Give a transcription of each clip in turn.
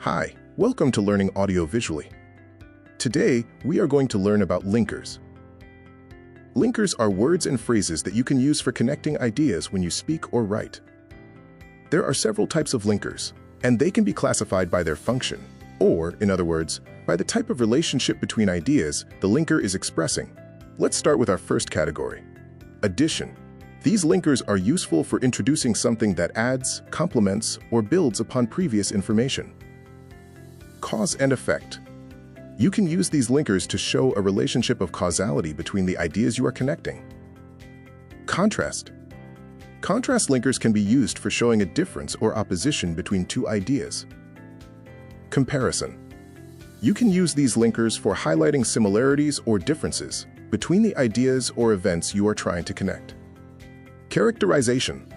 Hi, welcome to Learning Audio Visually. Today, we are going to learn about linkers. Linkers are words and phrases that you can use for connecting ideas when you speak or write. There are several types of linkers, and they can be classified by their function, or, in other words, by the type of relationship between ideas the linker is expressing. Let's start with our first category, addition. These linkers are useful for introducing something that adds, complements, or builds upon previous information. Cause and effect. You can use these linkers to show a relationship of causality between the ideas you are connecting. Contrast. Contrast linkers can be used for showing a difference or opposition between two ideas. Comparison. You can use these linkers for highlighting similarities or differences between the ideas or events you are trying to connect. Characterization.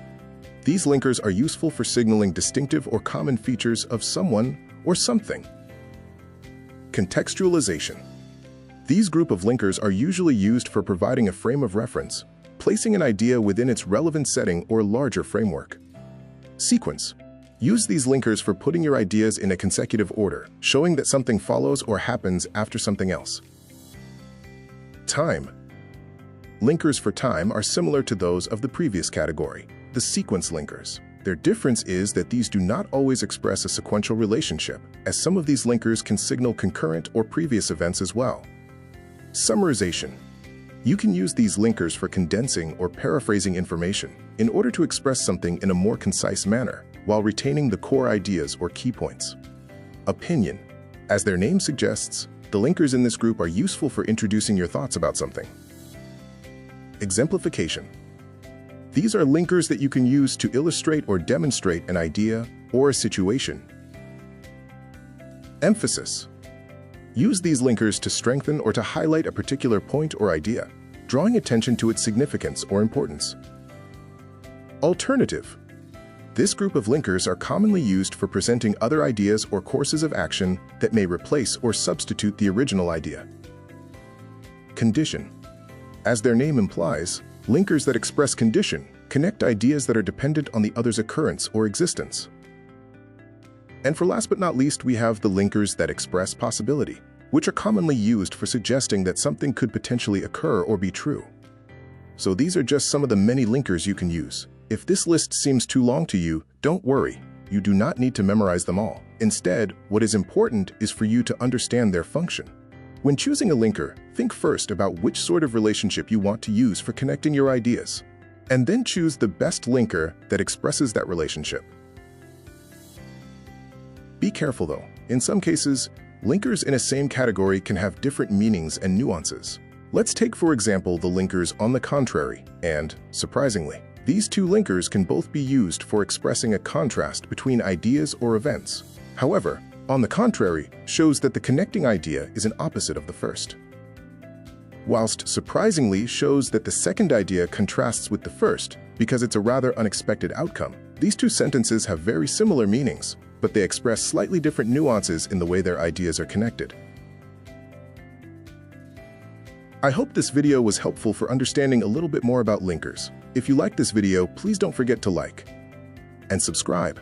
These linkers are useful for signaling distinctive or common features of someone or something. Contextualization. These group of linkers are usually used for providing a frame of reference, placing an idea within its relevant setting or larger framework. Sequence. Use these linkers for putting your ideas in a consecutive order, showing that something follows or happens after something else. Time. Linkers for time are similar to those of the previous category, the sequence linkers. Their difference is that these do not always express a sequential relationship, as some of these linkers can signal concurrent or previous events as well. Summarization. You can use these linkers for condensing or paraphrasing information in order to express something in a more concise manner, while retaining the core ideas or key points. Opinion. As their name suggests, the linkers in this group are useful for introducing your thoughts about something. Exemplification. These are linkers that you can use to illustrate or demonstrate an idea or a situation. Emphasis. Use these linkers to strengthen or to highlight a particular point or idea, drawing attention to its significance or importance. Alternative. This group of linkers are commonly used for presenting other ideas or courses of action that may replace or substitute the original idea. Condition. As their name implies, linkers that express condition connect ideas that are dependent on the other's occurrence or existence. And for last but not least, we have the linkers that express possibility, which are commonly used for suggesting that something could potentially occur or be true. So these are just some of the many linkers you can use. If this list seems too long to you, don't worry. You do not need to memorize them all. Instead, what is important is for you to understand their function. When choosing a linker, think first about which sort of relationship you want to use for connecting your ideas, and then choose the best linker that expresses that relationship. Be careful though. In some cases, linkers in a same category can have different meanings and nuances. Let's take for example the linkers on the contrary and, surprisingly, these two linkers can both be used for expressing a contrast between ideas or events. However, on the contrary shows that the connecting idea is an opposite of the first, whilst surprisingly shows that the second idea contrasts with the first because it's a rather unexpected outcome. These two sentences have very similar meanings, but they express slightly different nuances in the way their ideas are connected. I hope this video was helpful for understanding a little bit more about linkers. If you liked this video, please don't forget to like and subscribe.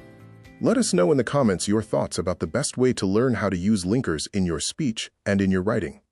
Let us know in the comments your thoughts about the best way to learn how to use linkers in your speech and in your writing.